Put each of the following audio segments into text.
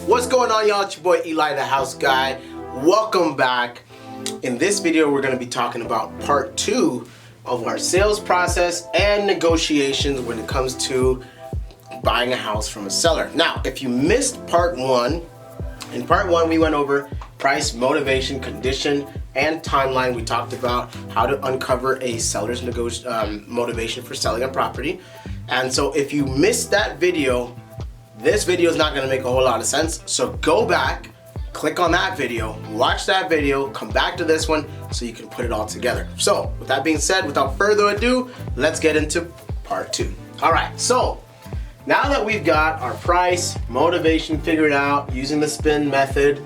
What's going on, y'all? It's your boy Eli the House Guy. Welcome back. In this video, we're going to be talking about part 2 of our sales process and negotiations when it comes to buying a house from a seller. Now, if you missed part 1, in part 1 we went over price, motivation, condition, and timeline. We talked about how to uncover a seller's motivation for selling a property. And so if you missed that video, this video is not going to make a whole lot of sense. So go back, click on that video, watch that video, come back to this one so you can put it all together. So with that being said, without further ado, let's get into part 2. All right, so now that we've got our price, motivation figured out using the spin method,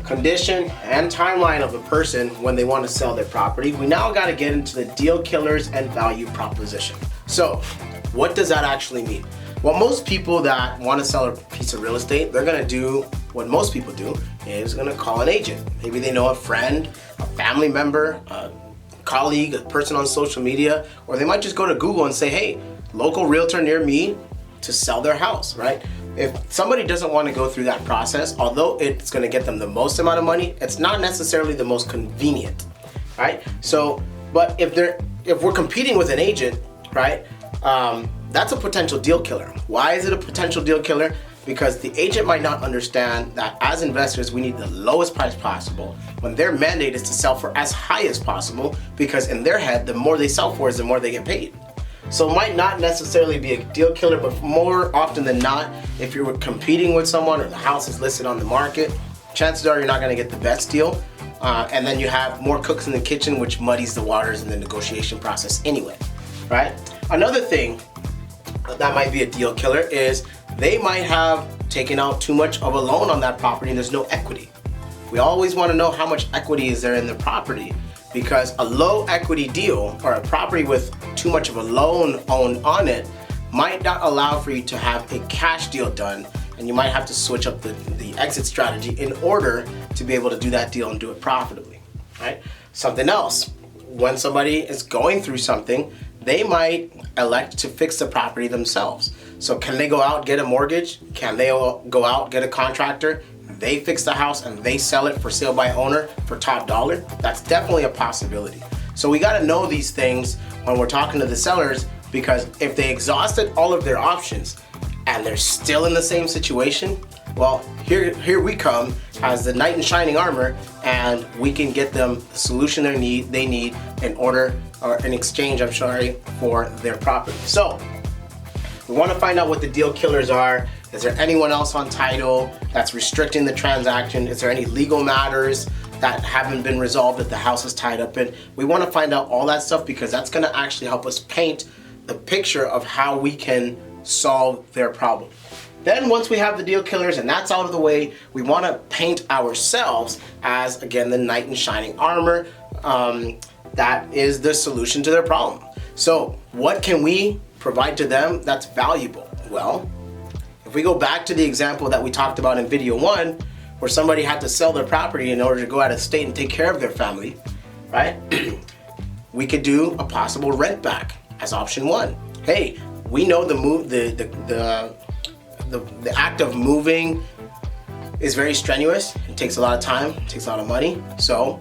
condition, and timeline of a person when they want to sell their property, we now got to get into the deal killers and value proposition. So what does that actually mean? Well, most people that want to sell a piece of real estate, they're going to do what most people do, is going to call an agent. Maybe they know a friend, a family member, a colleague, a person on social media, or they might just go to Google and say, hey, local realtor near me to sell their house, right? If somebody doesn't want to go through that process, although it's going to get them the most amount of money, it's not necessarily the most convenient, right? So, but if we're competing with an agent, right, that's a potential deal killer. Why is it a potential deal killer? Because the agent might not understand that as investors, we need the lowest price possible when their mandate is to sell for as high as possible, because in their head, the more they sell for is the more they get paid. So it might not necessarily be a deal killer, but more often than not, if you're competing with someone or the house is listed on the market, chances are you're not gonna get the best deal. And then you have more cooks in the kitchen, which muddies the waters in the negotiation process anyway, right? Another thing that might be a deal killer is they might have taken out too much of a loan on that property and there's no equity. We always want to know how much equity is there in the property, because a low equity deal or a property with too much of a loan owned on it might not allow for you to have a cash deal done, and you might have to switch up the exit strategy in order to be able to do that deal and do it profitably, right? Something else, when somebody is going through something, they might elect to fix the property themselves. So can they go out, get a mortgage? Can they go out, get a contractor? They fix the house and they sell it for sale by owner for top dollar? That's definitely a possibility. So we gotta know these things when we're talking to the sellers, because if they exhausted all of their options and they're still in the same situation, well, here we come as the knight in shining armor, and we can get them the solution they need in order, or in exchange, I'm sorry, for their property. So we want to find out what the deal killers are. Is there anyone else on title that's restricting the transaction? Is there any legal matters that haven't been resolved that the house is tied up in? We want to find out all that stuff, because that's going to actually help us paint the picture of how we can solve their problem. Then once we have the deal killers and that's out of the way, we want to paint ourselves as, again, the knight in shining armor. That is the solution to their problem. So what can we provide to them that's valuable? Well, if we go back to the example that we talked about in video 1, where somebody had to sell their property in order to go out of state and take care of their family, right? We could do a possible rent back as option 1. Hey, we know the act of moving is very strenuous. It takes a lot of time, it takes a lot of money. So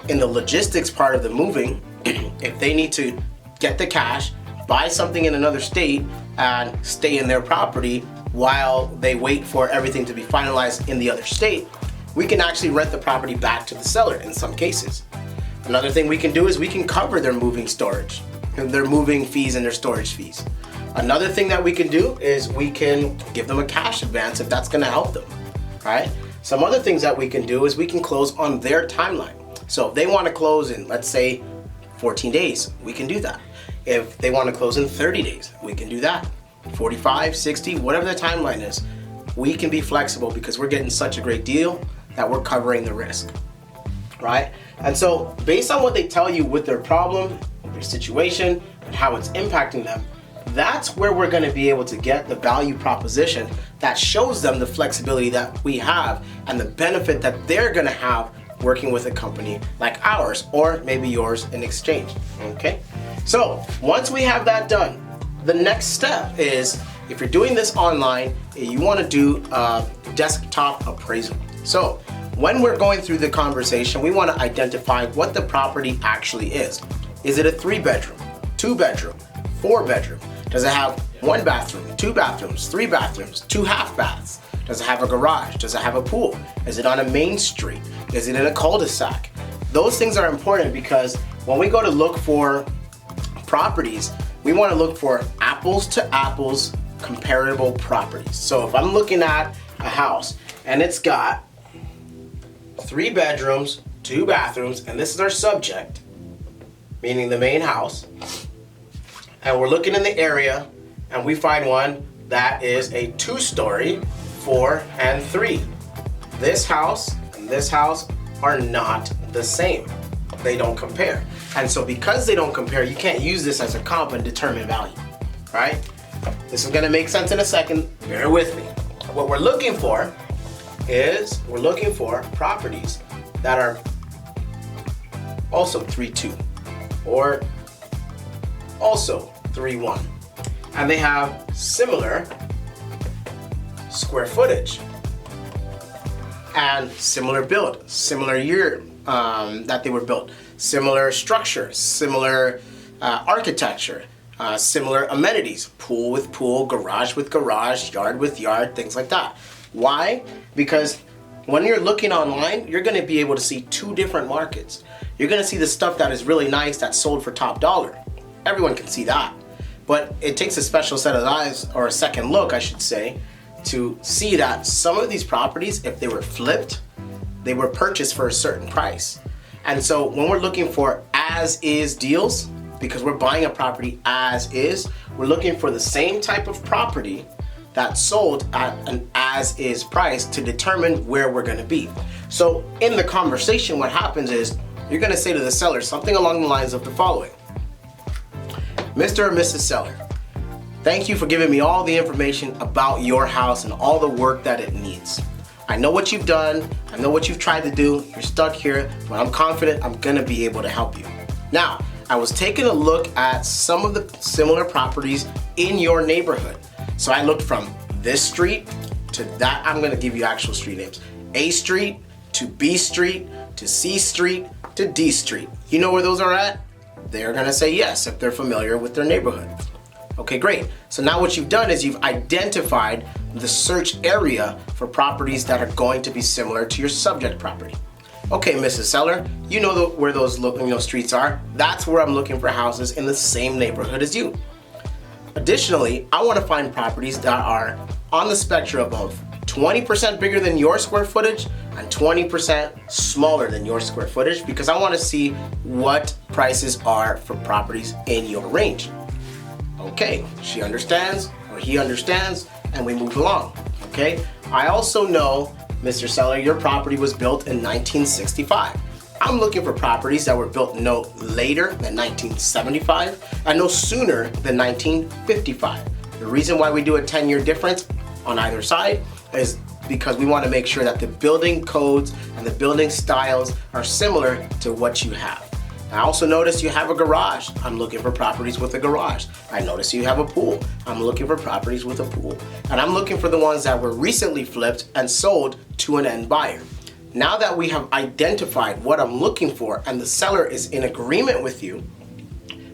in the logistics part of the moving, if they need to get the cash, buy something in another state, and stay in their property while they wait for everything to be finalized in the other state, we can actually rent the property back to the seller in some cases. Another thing we can do is we can cover their moving storage, their moving fees and their storage fees. Another thing that we can do is we can give them a cash advance if that's going to help them, right? Some other things that we can do is we can close on their timeline. So if they want to close in, let's say, 14 days, we can do that. If they want to close in 30 days, we can do that. 45, 60, whatever the timeline is, we can be flexible, because we're getting such a great deal that we're covering the risk, right? And so based on what they tell you with their problem, their situation, and how it's impacting them, that's where we're going to be able to get the value proposition that shows them the flexibility that we have and the benefit that they're going to have working with a company like ours, or maybe yours in exchange, okay? So once we have that done, the next step is if you're doing this online, you want to do a desktop appraisal. So when we're going through the conversation, we want to identify what the property actually is. Is it a 3-bedroom, 2-bedroom, 4-bedroom? Does it have 1 bathroom, 2 bathrooms, 3 bathrooms, 2 half baths? Does it have a garage? Does it have a pool? Is it on a main street? Is it in a cul-de-sac? Those things are important because when we go to look for properties, we want to look for apples to apples comparable properties. So if I'm looking at a house and it's got 3 bedrooms, 2 bathrooms, and this is our subject, meaning the main house, and we're looking in the area and we find one that is a 2-story, 4 and 3. This house and this house are not the same. They don't compare. And so because they don't compare, you can't use this as a comp and determine value, right? This is gonna make sense in a second, bear with me. What we're looking for is, we're looking for properties that are also 3-2 or also 3-1. And they have similar square footage and similar build, similar year that they were built, similar structure, similar architecture, similar amenities, pool with pool, garage with garage, yard with yard, things like that. Why? Because when you're looking online, you're going to be able to see 2 different markets. You're going to see the stuff that is really nice that's sold for top dollar. Everyone can see that. But it takes a special set of eyes, or a second look, I should say, to see that some of these properties, if they were flipped, they were purchased for a certain price. And so when we're looking for as-is deals, because we're buying a property as is, we're looking for the same type of property that's sold at an as-is price to determine where we're gonna be. So in the conversation, what happens is you're gonna say to the seller something along the lines of the following. Mr. or Mrs. Seller, thank you for giving me all the information about your house and all the work that it needs. I know what you've done, I know what you've tried to do, you're stuck here, but I'm confident I'm gonna be able to help you. Now, I was taking a look at some of the similar properties in your neighborhood. So I looked from this street to that, I'm gonna give you actual street names. A Street to B Street to C Street to D Street. You know where those are at? They're gonna say yes if they're familiar with their neighborhood. Okay, great. So now what you've done is you've identified the search area for properties that are going to be similar to your subject property. Okay, Mrs. Seller, you know where those streets are. That's where I'm looking for houses in the same neighborhood as you. Additionally, I want to find properties that are on the spectrum of 20% bigger than your square footage and 20% smaller than your square footage, because I want to see what prices are for properties in your range. Okay, she understands, or he understands, and we move along. Okay, I also know, Mr. Seller, your property was built in 1965. I'm looking for properties that were built no later than 1975 and no sooner than 1955. The reason why we do a 10-year difference on either side is because we want to make sure that the building codes and the building styles are similar to what you have. I also notice you have a garage. I'm looking for properties with a garage. I notice you have a pool. I'm looking for properties with a pool. And I'm looking for the ones that were recently flipped and sold to an end buyer. Now that we have identified what I'm looking for and the seller is in agreement with you,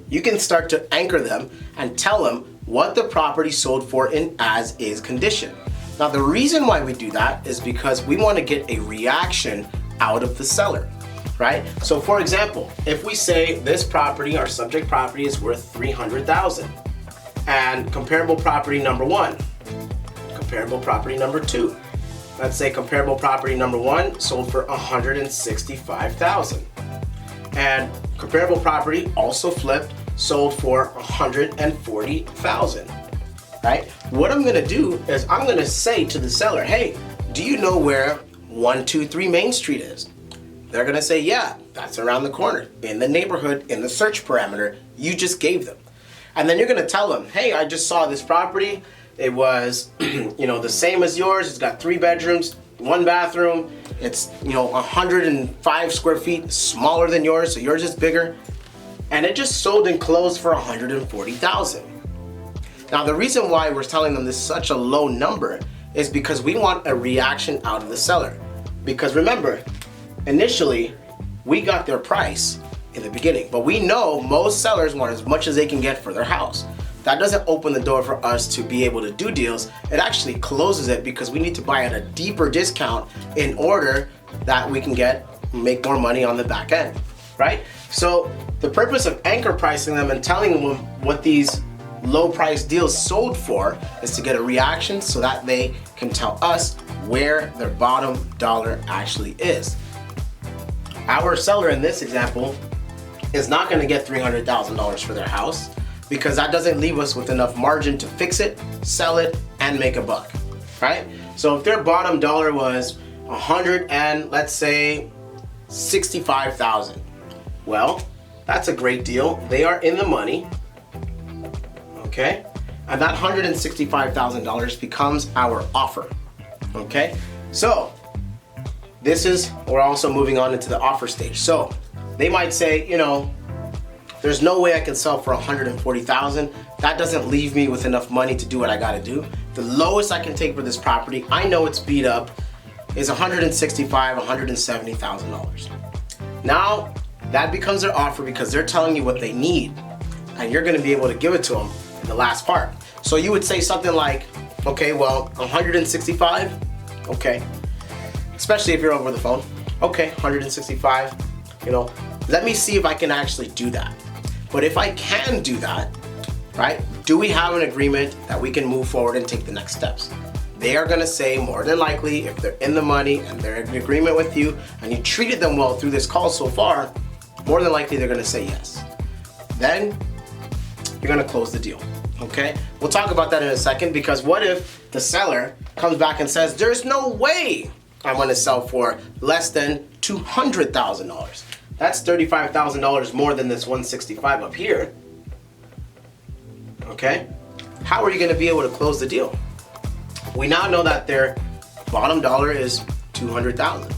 you can start to anchor them and tell them what the property sold for in as-is condition. Now the reason why we do that is because we want to get a reaction out of the seller. Right? So for example, if we say this property, our subject property, is worth $300,000, and comparable property number 1, comparable property number 2, let's say comparable property number 1 sold for $165,000, and comparable property also flipped, sold for $140,000. Right? What I'm gonna do is I'm gonna say to the seller, hey, do you know where 123 Main Street is? They're gonna say, yeah, that's around the corner, in the neighborhood, in the search parameter you just gave them. And then you're gonna tell them, hey, I just saw this property. It was, the same as yours. It's got 3 bedrooms, 1 bathroom. It's, 105 square feet, smaller than yours, so yours is bigger. And it just sold and closed for $140,000. Now, the reason why we're telling them this is such a low number is because we want a reaction out of the seller. Because remember, initially, we got their price in the beginning, but we know most sellers want as much as they can get for their house. That doesn't open the door for us to be able to do deals. It actually closes it because we need to buy at a deeper discount in order that we can make more money on the back end, right? So the purpose of anchor pricing them and telling them what these low price deals sold for is to get a reaction so that they can tell us where their bottom dollar actually is. Our seller in this example is not going to get $300,000 for their house because that doesn't leave us with enough margin to fix it, sell it, and make a buck, right? So if their bottom dollar was let's say $65,000, well, that's a great deal. They are in the money, okay? And that $165,000 becomes our offer, okay? So we're also moving on into the offer stage. So they might say, there's no way I can sell for $140,000. That doesn't leave me with enough money to do what I gotta do. The lowest I can take for this property, I know it's beat up, is $165,000, $170,000. Now, that becomes their offer because they're telling you what they need, and you're gonna be able to give it to them in the last part. So you would say something like, okay, well, 165, okay. Especially if you're over the phone. Okay, 165, let me see if I can actually do that. But if I can do that, right, do we have an agreement that we can move forward and take the next steps? They are gonna say more than likely, if they're in the money and they're in agreement with you and you treated them well through this call so far, more than likely they're gonna say yes. Then you're gonna close the deal, okay? We'll talk about that in a second, because what if the seller comes back and says, there's no way I'm gonna sell for less than $200,000. That's $35,000 more than this 165 up here. Okay? How are you gonna be able to close the deal? We now know that their bottom dollar is $200,000.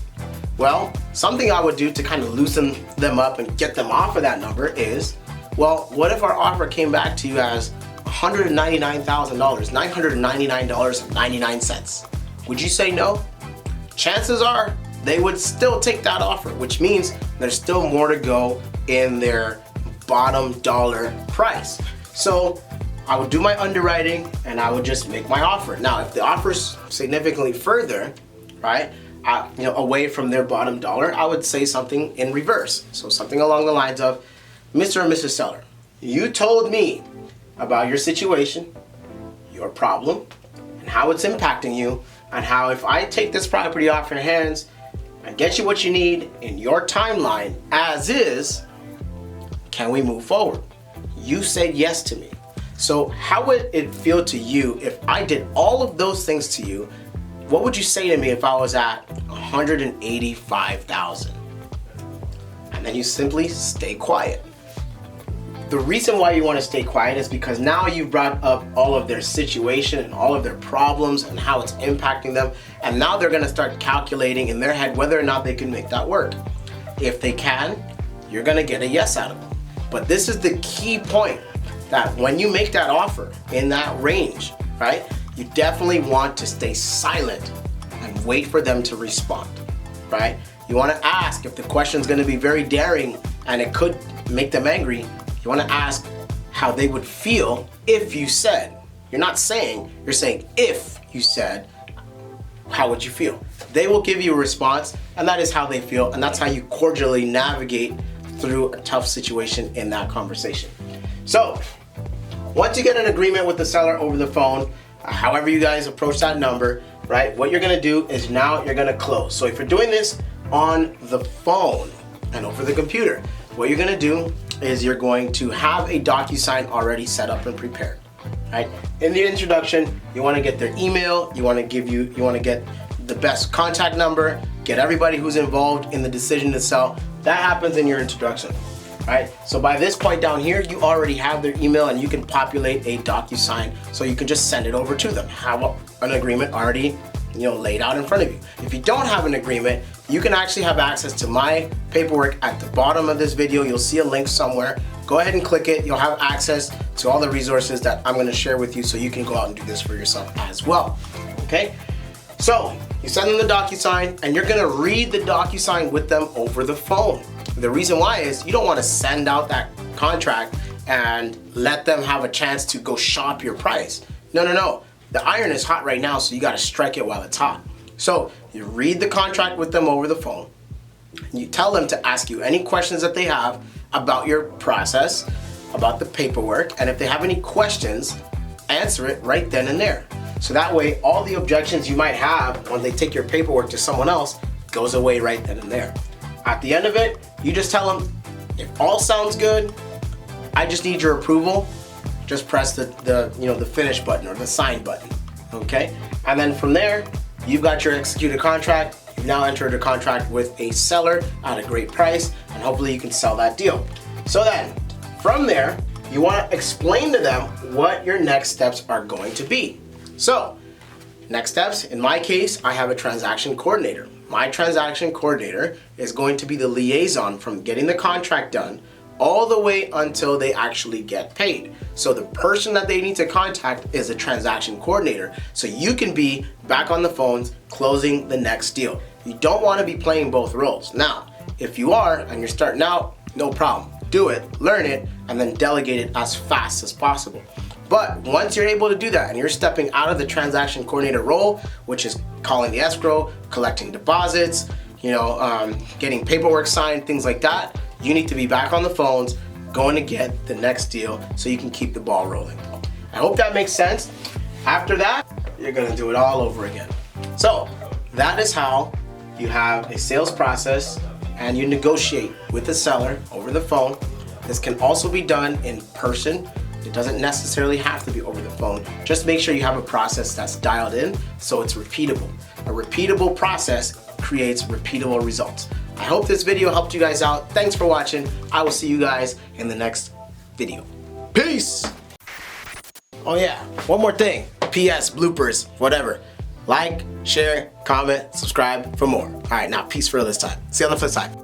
Well, something I would do to kind of loosen them up and get them off of that number is, well, what if our offer came back to you as $199,000, $999.99? Would you say no? Chances are they would still take that offer, which means there's still more to go in their bottom dollar price. So I would do my underwriting and I would just make my offer. Now, if the offer's significantly further, right, away from their bottom dollar, I would say something in reverse. So something along the lines of, Mr. and Mrs. Seller, you told me about your situation, your problem, and how it's impacting you, and how if I take this property off your hands and get you what you need in your timeline as is, can we move forward? You said yes to me. So how would it feel to you if I did all of those things to you? What would you say to me if I was at $185,000? And then you simply stay quiet. The reason why you want to stay quiet is because now you've brought up all of their situation and all of their problems and how it's impacting them. And now they're going to start calculating in their head whether or not they can make that work. If they can, you're going to get a yes out of them. But this is the key point, that when you make that offer in that range, right, you definitely want to stay silent and wait for them to respond, right? You want to ask if the question is going to be very daring and it could make them angry. You want to ask how they would feel if you said. You're not saying, you're saying if you said, how would you feel? They will give you a response, and that is how they feel, and that's how you cordially navigate through a tough situation in that conversation. So, once you get an agreement with the seller over the phone, however you guys approach that number, right, what you're gonna do is now you're gonna close. So if you're doing this on the phone and over the computer, what you're gonna do is you're going to have a DocuSign already set up and prepared, right? In the introduction, you wanna get their email, you wanna get the best contact number, get everybody who's involved in the decision to sell. That happens in your introduction, right? So by this point down here, you already have their email and you can populate a DocuSign so you can just send it over to them. Have an agreement already laid out in front of you. If you don't have an agreement, you can actually have access to my paperwork at the bottom of this video. You'll see a link somewhere. go ahead and click it. You'll have access to all the resources that I'm gonna share with you so you can go out and do this for yourself as well, okay? So, you send them the DocuSign and you're gonna read the DocuSign with them over the phone. The reason why is you don't wanna send out that contract and let them have a chance to go shop your price. No. The iron is hot right now, so you gotta strike it while it's hot. So, you read the contract with them over the phone. You tell them to ask you any questions that they have about your process, about the paperwork, and if they have any questions, answer it right then and there. So that way, all the objections you might have when they take your paperwork to someone else goes away right then and there. At the end of it, you just tell them, if all sounds good, I just need your approval. Just press the finish button or the sign button, okay? And then from there, you've got your executed contract. You've now entered a contract with a seller at a great price, and hopefully you can sell that deal. So then, from there, you want to explain to them what your next steps are going to be. So, next steps, in my case, I have a transaction coordinator. My transaction coordinator is going to be the liaison from getting the contract done all the way until they actually get paid. So the person that they need to contact is a transaction coordinator, so you can be back on the phones closing the next deal. You don't want to be playing both roles. Now, if you are and you're starting out, no problem. Do it, learn it, and then delegate it as fast as possible. But once you're able to do that and you're stepping out of the transaction coordinator role, which is calling the escrow, collecting deposits, getting paperwork signed, things like that, you need to be back on the phones going to get the next deal so you can keep the ball rolling. I hope that makes sense. After that, you're gonna do it all over again. So that is how you have a sales process and you negotiate with the seller over the phone. This can also be done in person. It doesn't necessarily have to be over the phone. Just make sure you have a process that's dialed in so it's repeatable. A repeatable process creates repeatable results. I hope this video helped you guys out. Thanks for watching. I will see you guys in the next video. Peace! Oh yeah, one more thing. PS, bloopers, whatever. Like, share, comment, subscribe for more. All right, now peace for real this time. See you on the flip side.